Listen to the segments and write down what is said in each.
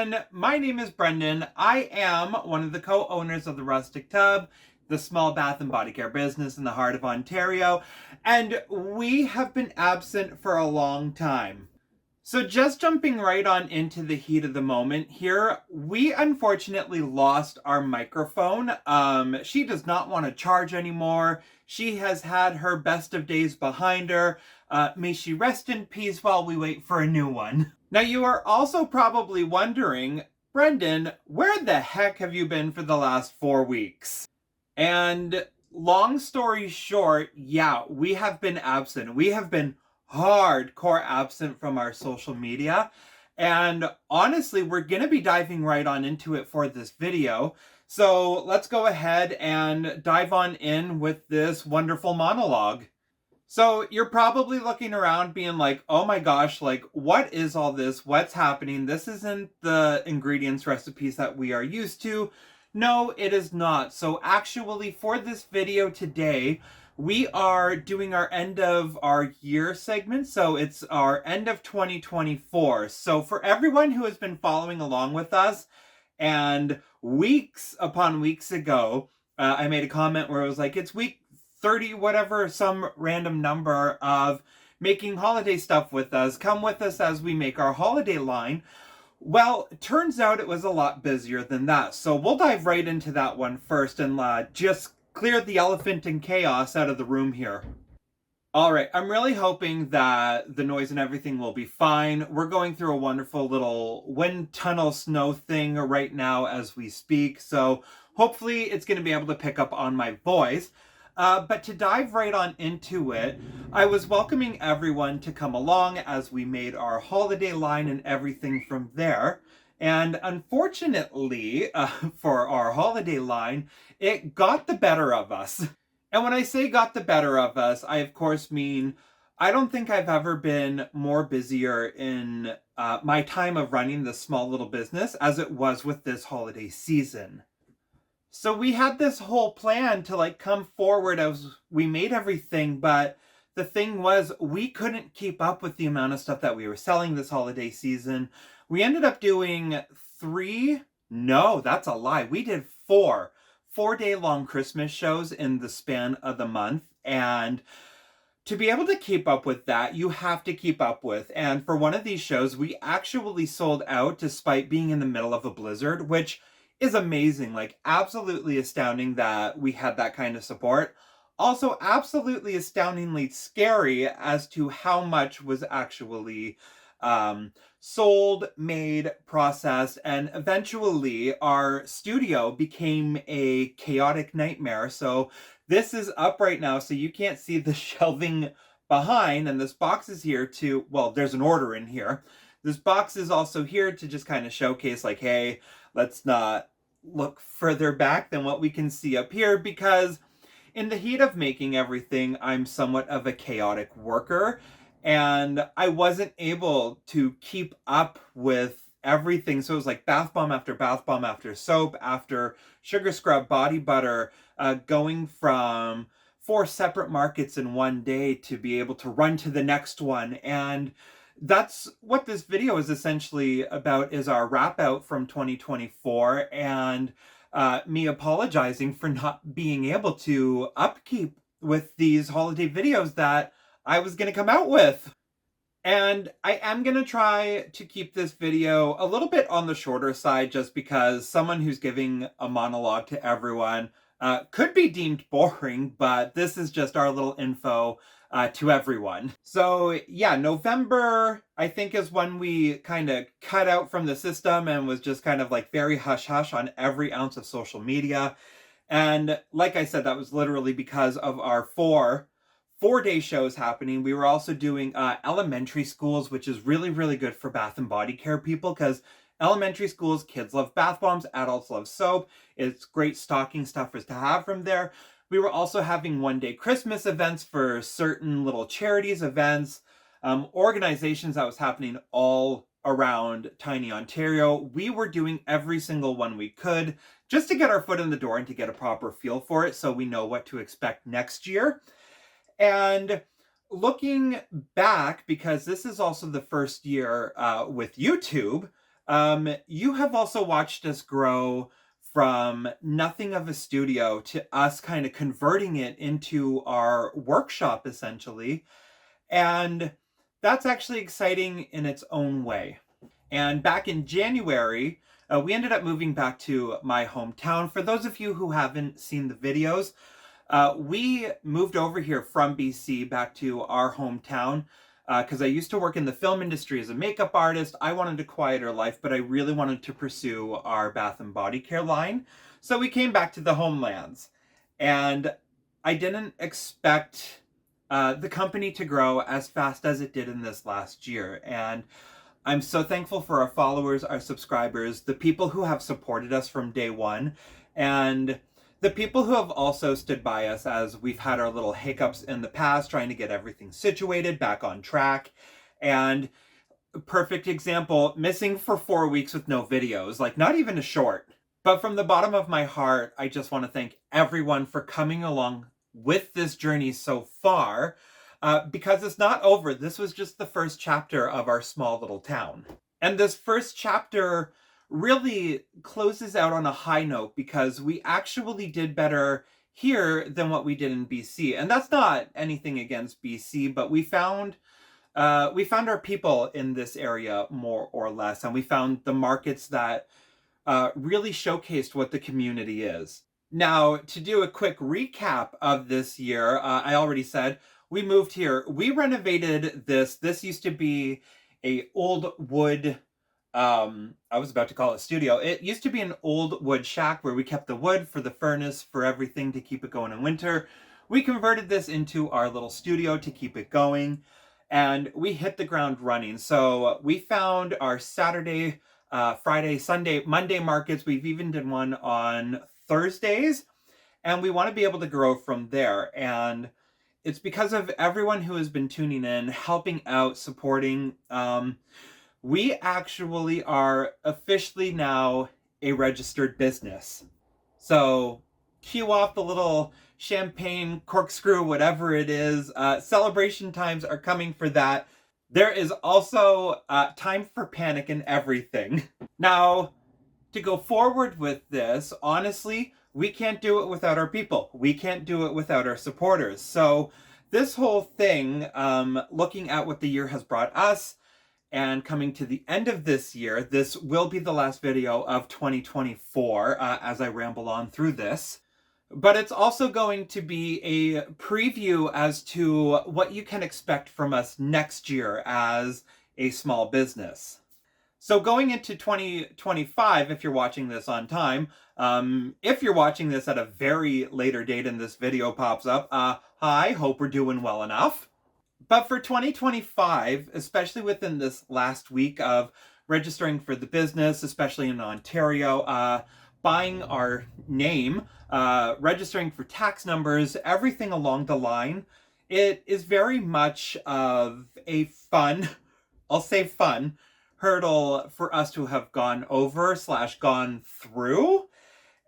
everyone, my name is Brendan. I am one of the co-owners of the Rustic Tub, the small bath and body care business in the heart of Ontario, and we have been absent for a long time. So just jumping right on into the heat of the moment here, we unfortunately lost our microphone. She does not want to charge anymore. She has had her best of days behind her. May she rest in peace while we wait for a new one. Now you are also probably wondering, Brendan, where the heck have you been for the last 4 weeks? And long story short, yeah, we have been absent. We have been hardcore absent from our social media. And honestly, we're going to be diving right on into it for this video. So let's go ahead and dive on in with this wonderful monologue. So you're probably looking around being like, oh my gosh, like what is all this? What's happening? This isn't the ingredients recipes that we are used to. No, it is not. So actually for this video today, we are doing our end of our year segment. So it's our end of 2024. So for everyone who has been following along with us, and weeks upon weeks ago, I made a comment where it was like, it's week 30, whatever, some random number of making holiday stuff with us. Come with us as we make our holiday line. Well, turns out it was a lot busier than that. So we'll dive right into that one first and just clear the elephant in chaos out of the room here. All right, I'm really hoping that the noise and everything will be fine. We're going through a wonderful little wind tunnel snow thing right now as we speak. So hopefully it's going to be able to pick up on my voice. But to dive right on into it, I was welcoming everyone to come along as we made our holiday line and everything from there. And unfortunately, for our holiday line, it got the better of us. And when I say got the better of us, I of course mean I don't think I've ever been more busier in my time of running this small little business as it was with this holiday season. So we had this whole plan to like come forward as we made everything, but the thing was we couldn't keep up with the amount of stuff that we were selling this holiday season. We ended up doing that's a lie. We did 4 day-long Christmas shows in the span of the month. And to be able to keep up with that, you have to keep up with. And for one of these shows, we actually sold out despite being in the middle of a blizzard, which is amazing, like absolutely astounding that we had that kind of support. Also absolutely astoundingly scary as to how much was actually sold, made, processed, and eventually our studio became a chaotic nightmare. So this is up right now, so you can't see the shelving behind, and this box is here to, well, there's an order in here. This box is also here to just kind of showcase like, hey, let's not look further back than what we can see up here, because in the heat of making everything, I'm somewhat of a chaotic worker, and I wasn't able to keep up with everything. So it was like bath bomb after soap, after sugar scrub, body butter, going from 4 separate markets in one day to be able to run to the next one. And that's what this video is essentially about, is our wrap out from 2024 and me apologizing for not being able to upkeep with these holiday videos that I was going to come out with. And I am going to try to keep this video a little bit on the shorter side, just because someone who's giving a monologue to everyone could be deemed boring, but this is just our little info to everyone. So yeah, November, I think, is when we kind of cut out from the system and was just kind of like very hush-hush on every ounce of social media. And like I said, that was literally because of our 4 day shows happening. We were also doing elementary schools, which is really, really good for bath and body care people, because elementary schools, kids love bath bombs, adults love soap. It's great stocking stuffers to have from there. We were also having 1 day Christmas events for certain little charities events, organizations that was happening all around tiny Ontario. We were doing every single one we could just to get our foot in the door and to get a proper feel for it so we know what to expect next year. And looking back, because this is also the first year with YouTube, You have also watched us grow from nothing of a studio to us kind of converting it into our workshop, essentially. And that's actually exciting in its own way. And back in January, we ended up moving back to my hometown. For those of you who haven't seen the videos, we moved over here from BC back to our hometown because I used to work in the film industry as a makeup artist. I wanted a quieter life, but I really wanted to pursue our Bath and Body Care line. So we came back to the homelands. And I didn't expect the company to grow as fast as it did in this last year. And I'm so thankful for our followers, our subscribers, the people who have supported us from day one, and the people who have also stood by us as we've had our little hiccups in the past, trying to get everything situated, back on track. And perfect example, missing for 4 weeks with no videos, like not even a short. But from the bottom of my heart, I just want to thank everyone for coming along with this journey so far. Because it's not over. This was just the first chapter of our small little town. And this first chapter really closes out on a high note because we actually did better here than what we did in BC. And that's not anything against BC, but we found our people in this area more or less, and we found the markets that really showcased what the community is. Now, to do a quick recap of this year, I already said we moved here. We renovated this. This used to be a old wood, I was about to call it studio. It used to be an old wood shack where we kept the wood for the furnace, for everything to keep it going in winter. We converted this into our little studio to keep it going, and we hit the ground running. So we found our Saturday, Friday, Sunday, Monday markets. We've even done one on Thursdays, and we want to be able to grow from there. And it's because of everyone who has been tuning in, helping out, supporting. We actually are officially now a registered business. So cue off the little champagne corkscrew, whatever it is. Celebration times are coming for that. There is also time for panic and everything. Now, to go forward with this, honestly, we can't do it without our people. We can't do it without our supporters. So this whole thing, looking at what the year has brought us and coming to the end of this year, this will be the last video of 2024 as I ramble on through this. But it's also going to be a preview as to what you can expect from us next year as a small business. So going into 2025, if you're watching this on time, if you're watching this at a very later date and this video pops up, hi, hope we're doing well enough. But for 2025, especially within this last week of registering for the business, especially in Ontario, buying our name, registering for tax numbers, everything along the line, it is very much of a fun, I'll say fun, hurdle for us to have gone over / gone through.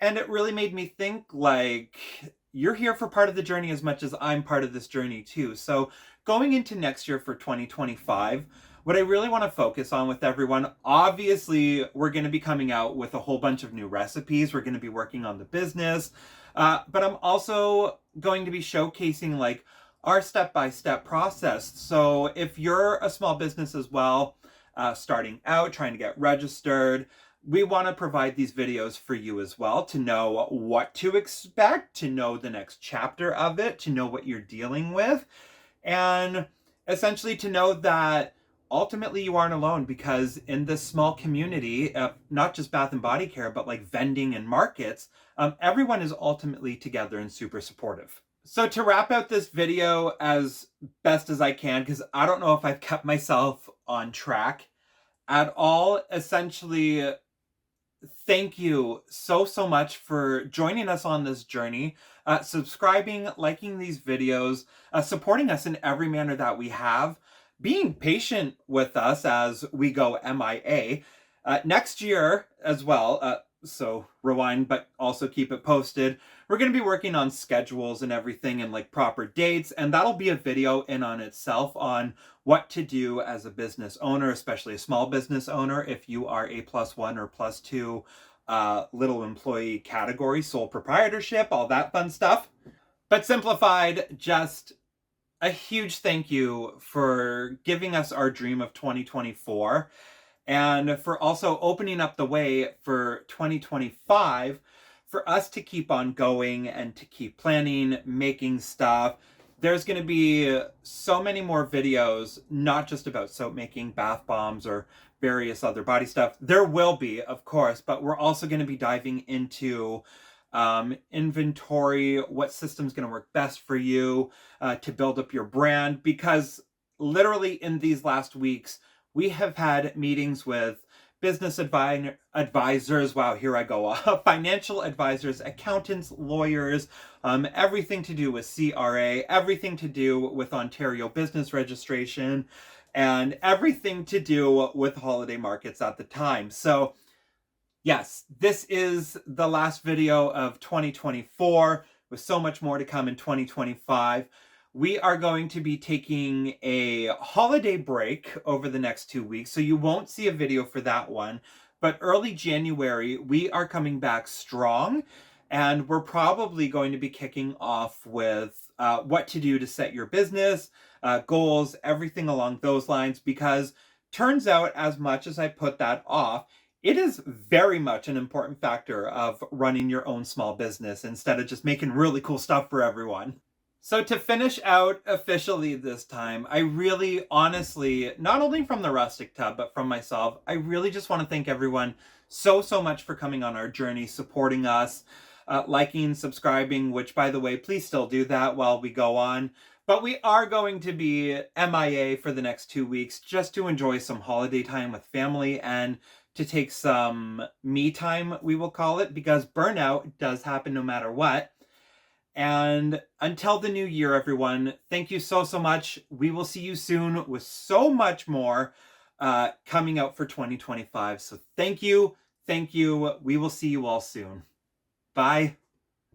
And it really made me think, like, you're here for part of the journey as much as I'm part of this journey too. So going into next year for 2025, what I really want to focus on with everyone, obviously, we're going to be coming out with a whole bunch of new recipes. We're going to be working on the business. But I'm also going to be showcasing like our step-by-step process. So if you're a small business as well, starting out, trying to get registered, we want to provide these videos for you as well to know what to expect, to know the next chapter of it, to know what you're dealing with, and essentially to know that ultimately you aren't alone, because in this small community, not just Bath and Body Care, but like vending and markets, everyone is ultimately together and super supportive. So to wrap out this video as best as I can, because I don't know if I've kept myself on track at all, essentially, thank you so much for joining us on this journey, subscribing, liking these videos, supporting us in every manner that we have, being patient with us as we go MIA. Next year as well, so rewind, but also keep it posted. we're going to be working on schedules and everything and like proper dates. And that'll be a video in on itself on what to do as a business owner, especially a small business owner, if you are a +1 or +2 little employee category, sole proprietorship, all that fun stuff. But simplified, just a huge thank you for giving us our dream of 2024 and for also opening up the way for 2025 for us to keep on going and to keep planning, making stuff. There's going to be so many more videos, not just about soap making, bath bombs, or various other body stuff. There will be, of course, but we're also going to be diving into inventory, what system's going to work best for you to build up your brand, because literally in these last weeks, we have had meetings with business advisors, wow, here I go, financial advisors, accountants, lawyers, everything to do with CRA, everything to do with Ontario business registration, and everything to do with holiday markets at the time. So yes, this is the last video of 2024 with so much more to come in 2025. We are going to be taking a holiday break over the next 2 weeks, so you won't see a video for that one. But early January, we are coming back strong, and we're probably going to be kicking off with what to do to set your business, goals, everything along those lines, because turns out, as much as I put that off, it is very much an important factor of running your own small business instead of just making really cool stuff for everyone. So to finish out officially this time, I really honestly, not only from the Rustic Tub, but from myself, I really just want to thank everyone so much for coming on our journey, supporting us, liking, subscribing, which by the way, please still do that while we go on. But we are going to be MIA for the next 2 weeks just to enjoy some holiday time with family and to take some me time, we will call it, because burnout does happen no matter what. And until the new year, everyone, thank you so much. We will see you soon with so much more coming out for 2025. So thank you. Thank you. We will see you all soon. Bye.